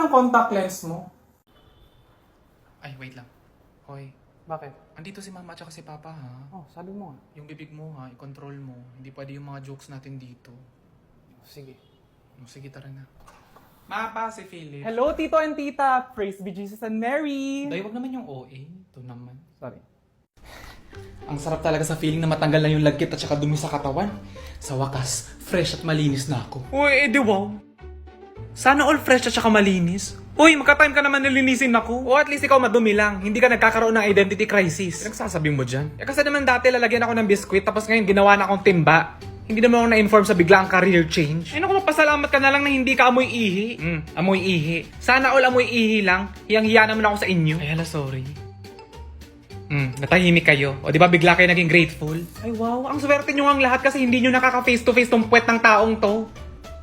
ang contact lens mo? Ay, wait lang. Hoy, Bakit? andito si mama at saka si papa ha. Oh, sabi mo nga. Yung bibig mo ha, i-control mo. Hindi pwede yung mga jokes natin dito. Sige. Sige, tara na. Mapa, si Philip. Hello, Tito and Tita! Praise be Jesus and Mary! Day, wag naman yung OA. Ito naman. Sorry. Ang sarap talaga sa feeling na matanggal na yung lagkit at saka dumi sa katawan. Sa wakas, fresh at malinis na ako. Uy, edi wow. Sana all fresh at saka malinis. Uy, magka-time ka naman nilinisin ako. O at least ikaw madumi lang. Hindi ka nagkakaroon ng identity crisis. Nagsasabi mo dyan? Eh kasi naman dati lalagyan ako ng biskwit tapos ngayon ginawa na akong timba. Hindi naman ako na-inform sa biglaang career change. Ay naku, magpasalamat ka na lang na hindi ka amoy ihi. Amoy ihi. Sana all amoy ihi lang. Hiyang-hiya naman ako sa inyo. Ay hala, sorry. Natahimik kayo. O di ba bigla kayo naging grateful? Ay wow, ang swerte nyo ang lahat kasi hindi nyo nakaka-face to face tong puwet ng taong to.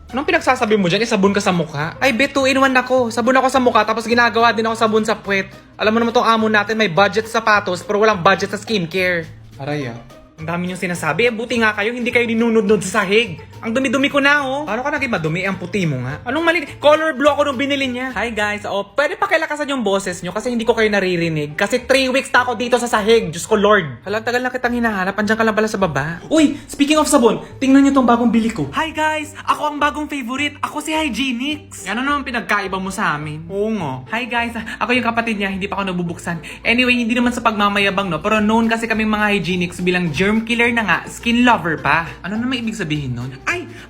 Anong pinagsasabi mo dyan? Sabon ka sa mukha? Ay, bet 2-in-1 ako. Sabon ako sa mukha tapos ginagawa din ako sabon sa puwet. Alam mo naman tong amo natin may budget sa sapatos pero walang budget sa skincare. Aray Ang dami niyong sinasabi. Buti nga kayo, hindi kayo ninunod-nod sa sahig. Ang dumi-dumi ko na, oh. Paano ka naging madumi? Ang puti mo nga. Anong mali? Color blue ako nung binili niya. Hi, guys. Pwede pakilakasan yung boses niyo kasi hindi ko kayo naririnig. Kasi 3 weeks na ako dito sa sahig. Diyos ko, Lord. Hala, tagal na kitang hinahanap. Andiyan ka lang pala sa baba. Uy, speaking of sabon, tingnan niyo tong bagong bili ko. Hi, guys. Ako ang bagong favorite. Ako si Hygienix. Ano naman pinagkaiba mo sa amin? Oo nga. Hi, guys. Ako yung kapatid niya. Hindi pa ako nabubuksan. Anyway, hindi naman sa pagmamayabang, no? Pero known kasi kaming mga Hygienix bilang germ killer na nga, skin lover pa. Ano naman ibig sabihin nun?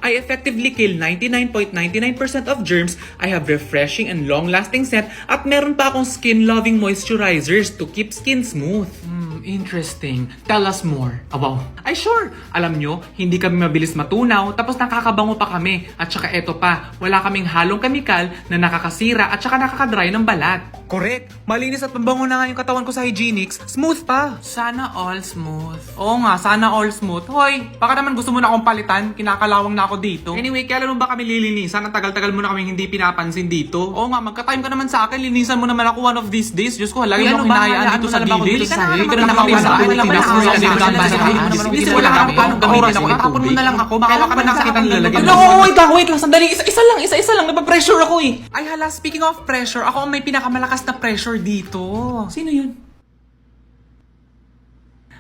I effectively kill 99.99% of germs. I have refreshing and long-lasting scent at meron pa akong skin-loving moisturizers to keep skin smooth. Interesting. Tell us more. Wow. Ay sure, alam nyo, hindi kami mabilis matunaw tapos nakakabango pa kami. At saka eto pa, wala kaming halong kamikal na nakakasira at saka nakakadry ng balat. Correct. Malinis at mabango na nga yung katawan ko sa Hygienix. Smooth pa. Sana all smooth. Oo nga, sana all smooth. Hoy, baka naman gusto mo na akong palitan. Kinakalawang na ako dito. Anyway, kailan mo ba kami lilinisan? Ang tagal-tagal mo na kaming hindi pinapansin dito. Oo nga, magka-time ka naman sa akin. Linisan mo naman ako one of these days. Diyos ko, halagi mo hinahayaan dito sa gilid. Bili ka na Dito naman na kami sa akin. Wala kami paano gamitin ako. Itapon mo na lang ako. Baka ka man nakakita nilalagyan. Wait lang. Sandali. Isa lang. Napapressure ako eh. Ay hala, speaking of pressure, ako ang may pinakamalakas na pressure dito. Sino yun?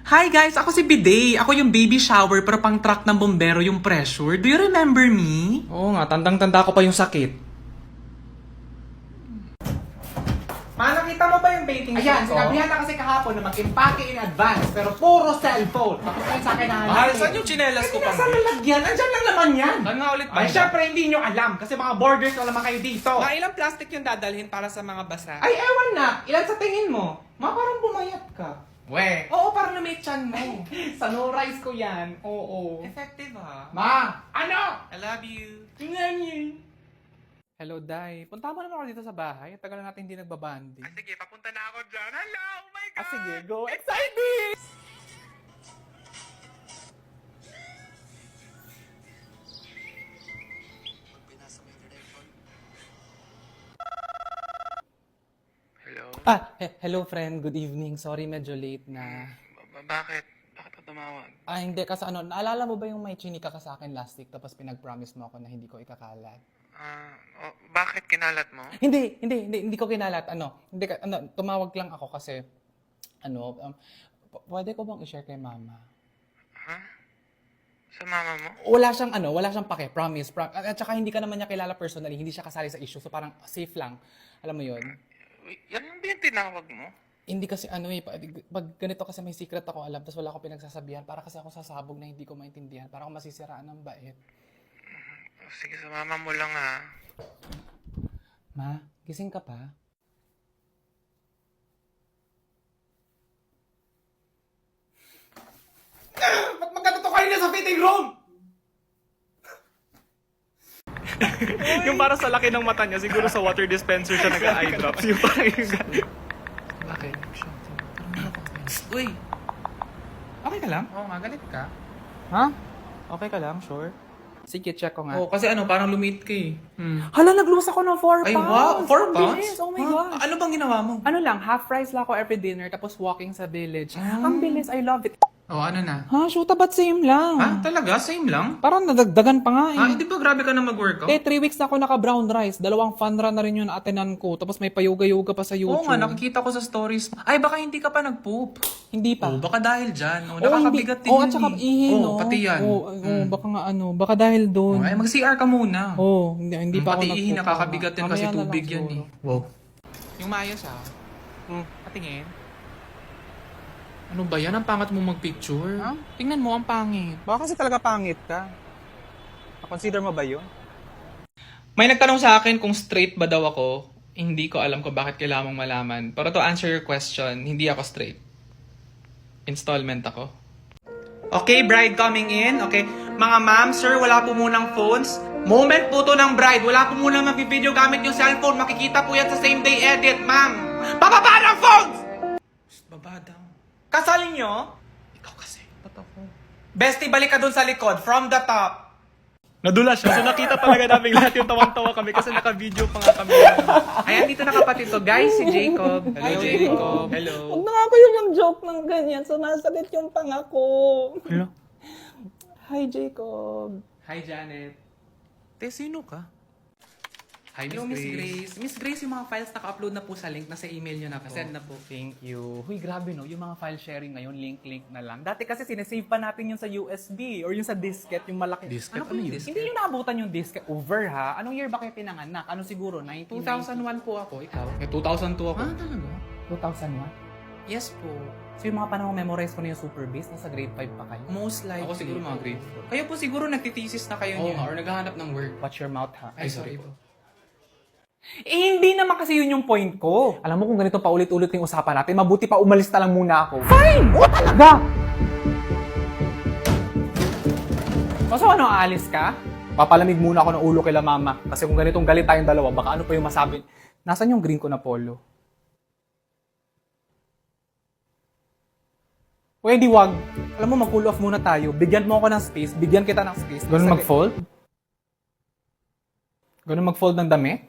Hi guys, ako si Bidet. Ako yung baby shower pero pang truck ng bombero yung pressure. Do you remember me? Oo nga, tandang-tanda ko pa yung sakit. Ma, nakita mo ba yung baking Ayan, sheet ko? sinabihan na kasi kahapon na mag-impake in advance, pero puro cellphone. Tapos kayo sa akin na Mahal, saan yung chinelas ko pa? Nasa lalagyan, andyan lang naman yan. Saan nga ulit ba? Ay, syempre hindi nyo alam kasi mga borders wala naman kayo dito. Mga ilang plastic yung dadalhin para sa mga basa? Ay, ewan na. Ilan sa tingin mo? Ma, parang bumayat ka. We. Oo, parang lumit chan mo. Sa no rice ko yan. Oo. Effective ha? Ma! Ano? I love you. Tingnan niyo. Hello, Day. Punta mo naman ako dito sa bahay. Tagal na natin hindi nagbabanding. Sige, papunta na ako dyan. Hello! Oh my God! Sige, go. Excited! Hello? Hello friend. Good evening. Sorry, medyo late na. Bakit? Bakit ka tumawag? Hindi. Kasi naalala mo ba yung may chinika ka sa akin last week tapos pinag-promise mo ako na hindi ko ikakalat? Bakit kinalat mo? Hindi ko kinalat. Tumawag lang ako kasi, pwede ko bang i-share kay mama? Ha? Sa mama mo? Wala siyang pake, promise. At saka hindi ka naman niya kilala personally, hindi siya kasali sa issue, so parang safe lang. Alam mo yun? Yan lang din tinawag mo? Hindi kasi pag ganito kasi may secret ako alam, tapos wala akong pinagsasabihan, para kasi ako sasabog na hindi ko maintindihan, para ako masisiraan ng bait. Sige, sa mama mo lang ha. Ma, gising ka pa? Ba't magkatuto kayo na sa fitting room? Yung para sa laki ng mata niya, siguro sa water dispenser siya nag-eye drops. Yung parang yung Bakit? Uy! Okay ka lang? Oo nga, galit ka. Ha? Okay ka lang, sure? Sige, check ko nga. Oo, kasi parang lumit ka eh. Hala, nag-lose ako ng 4 pounds! Ay, wow! 4 Ang pounds? bilis, oh my God! Ano bang ginawa mo? Ano lang, half price lang ako every dinner, tapos walking sa village. Ang bilis, I love it. Oh, ano na? Ha, shoota ba't same lang? Ha? Talaga? Same lang? Parang nadagdagan pa nga eh. Ah, hindi ba grabe ka na mag-workout? 3 weeks na ako naka-brown rice. 2 fun run na rin yung na-attenan ko. Tapos may pa-yoga-yoga pa sa YouTube. Oo nga, nakikita ko sa stories mo. Ay, baka hindi ka pa nag-poop. Hindi pa. Oh, baka dahil dyan. Oh, Oo, nakakabigat din Oo, yun at saka eh. ihi, Oo, no? pati yan. Oo, baka nga ano. Baka dahil doon. Ay, mag-CR ka muna. Oo, hindi pa ako Pati ihi, nagpupunta. nakakabigat din kasi Mamaya na lang tubig yan siguro. eh. Wow. Yung maayos ah. Patingin. Ano ba yan? Ang pangat mo magpicture. Ha? Tingnan mo, ang pangit. Baka kasi talaga pangit ka. Na-consider mo ba yun? May nagtanong sa akin kung straight ba daw ako. Hindi ko alam kung bakit kailangan mong malaman. Pero to answer your question, hindi ako straight. Installment ako. Okay, bride coming in. Okay, mga ma'am, sir, wala po munang phones. Moment po to ng bride. Wala po munang mag-video gamit yung cellphone. Makikita po yan sa same day edit, ma'am. Bababa ng phones! Baba daw. Kasalin nyo? Ikaw kasi. Ba't ako? Bestie, balik ka dun sa likod. From the top. Nadulas siya. So nakita talaga namin lahat yung tawang-tawa kami kasi naka-video pa nga kami. Ayan, dito na kapatid to. Guys, si Jacob. Hello, Jacob. Hello. Huwag na nga kayo mag-joke ng ganyan. Sumasakit yung panga ko. Hello. Hi, Jacob. Hi, Janet. Te, sino ka? Hi, Miss Grace. Miss Grace, yung mga files naka-upload na po sa link. Nasa email nyo na po. Send na po. Thank you. Huy, grabe no. Yung mga file sharing ngayon, link na lang. Dati kasi sinesave pa natin yung sa USB or yung sa disket, yung malaki. Disket? Ano Ano yun? yung disket? Hindi nyo naabutan yung disket. Over ha? Anong year ba kayo pinanganak? Ano siguro? 2001 po ako. Ikaw? 2002 ako. Ah, talaga? 2001? Yes po. So yung mga panahon memorize ko na yung super base, nasa grade 5 pa kayo. Most likely. Ako siguro mga grade 4. Kayo po siguro nagtitesis na kayo niyo. Or naghahanap ng work. Watch your mouth ha. Ay, sorry po. Eh, hindi naman kasi yun yung point ko. Alam mo kung ganito pa ulit-ulit yung usapan natin, mabuti pa umalis na lang muna ako. Fine! Oo talaga! So ano, aalis ka? Papalamig muna ako ng ulo kila mama. Kasi kung ganitong galit tayong dalawa, baka ano pa yung masabi. Nasaan yung green ko na polo? Pwede wag. Alam mo, mag-cool off muna tayo. Bigyan mo ako ng space. Bigyan kita ng space. Ganun mag-fold? Ganun mag-fold ng damit?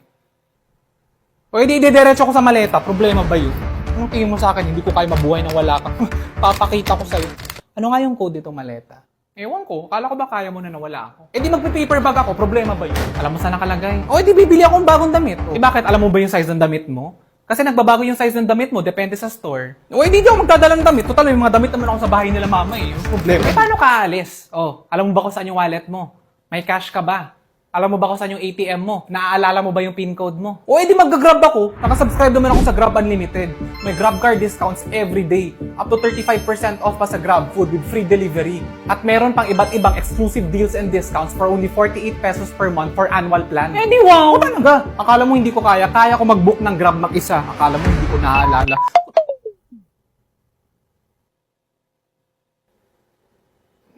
Pwede idediretso ko sa maleta. Problema ba yun? Anong tingin mo sa akin? Hindi ko kaya mabuhay nang wala ka. Papakita ko sa'yo. Ano nga yung code itong maleta? Ewan ko. Kala ko ba kaya mo na nawala ako? Eh di magpe-paper bag ako. Problema ba yun? Alam mo saan nakalagay? O di bibili ako ng bagong damit. Eh bakit? Alam mo ba yung size ng damit mo? Kasi nagbabago yung size ng damit mo. Depende sa store. O hindi di ako magdadala ng damit. Total, yung mga damit naman ako sa bahay nila mama eh. Yung problema. Eh paano ka alis? Oh, alam mo ba kung saan yung wallet mo? May cash ka ba? Alam mo ba kung saan yung ATM mo? Naaalala mo ba yung PIN code mo? O edi mag-grab ako. Nakasubscribe naman ako sa Grab Unlimited. May Grab card discounts every day. Up to 35% off pa sa Grab Food with free delivery. At meron pang iba't ibang exclusive deals and discounts for only 48 pesos per month for annual plan. Eh di wow! O talaga? Akala mo hindi ko kaya? Kaya ko mag-book ng Grab mag-isa. Akala mo hindi ko naaalala.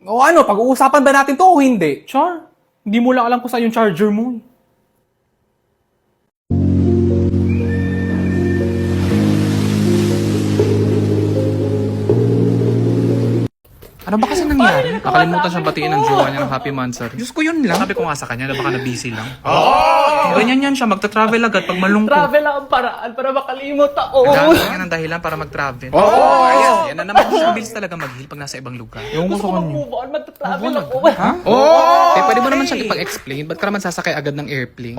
O ano, pag-uusapan ba natin to o hindi? Char, hindi mo lang alam kung saan yung charger mo eh. Ano ba kasi nangyari? Nakalimutan siyang batiin ng jowa niya ng happy monthsary. Diyos ko yun lang. Sabi ko nga sa kanya na baka na-busy lang. Ganyan yan siya. Magta-travel agad pag malungkot. Travel lang ang paraan para makalimot ako. Nagkakaroon niya ng dahilan para mag-travel. Ayan na naman. Mabilis talaga mag-heal pag nasa ibang lugar. Yung gusto ko move on, mag-travel ako. Ha? Eh, pwede mo naman siyang ipag-explain. Ba't ka naman sasakay agad ng airplane?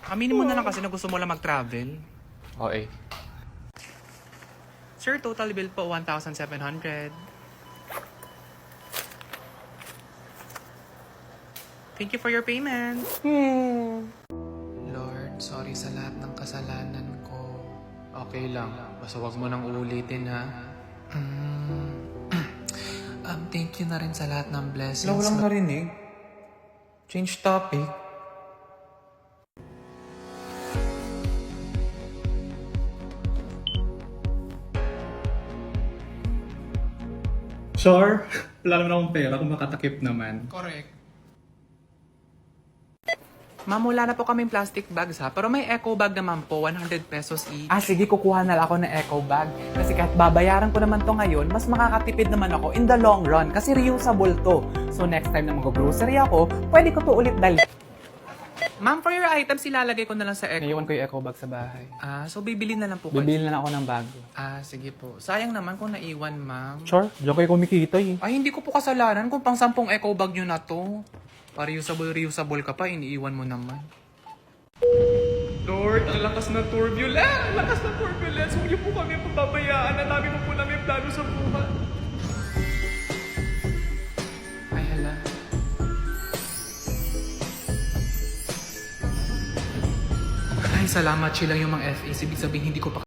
Aminin mo na lang kasi na gusto mo lang mag-travel. Okay. Sir, total bill po 1,700. Thank you for your payment. Lord, sorry sa lahat ng kasalanan ko. Okay lang. Basta wag mo nang uulitin, ha? Thank you na rin sa lahat ng blessings. Walang narinig. Change topic. Sure. Wala naman akong pera kung makatakip naman. Correct. Ma'am, wala na po kaming plastic bags ha. Pero may eco bag naman po, 100 pesos each. Ah, sige, kukuha na lang ako ng eco bag. Kasi kahit babayaran ko naman to ngayon, mas makakatipid naman ako in the long run. Kasi reusable to. So next time na mag-grocery ako, pwede ko to ulit dali. Ma'am, for your items, ilalagay ko na lang sa eco. Naiwan ko yung eco bag sa bahay. So bibili na lang po kayo. Bibili na lang ako ng bago. Sige po. Sayang naman kung naiwan, ma'am. Sure, diyan kayo kumikita eh. Ay, hindi ko po kasalanan kung pang 10 eco bag nyo na to. Para reusable ka pa, iniiwan mo naman. Lord, ang lakas ng turbulence! Ang lakas ng turbulence! Huwag niyo po kami pababayaan. Ang dami po namin plano sa buhay. Ay, hala. Ay, salamat. Chill lang yung mga FAs. Ibig sabihin, hindi ko pa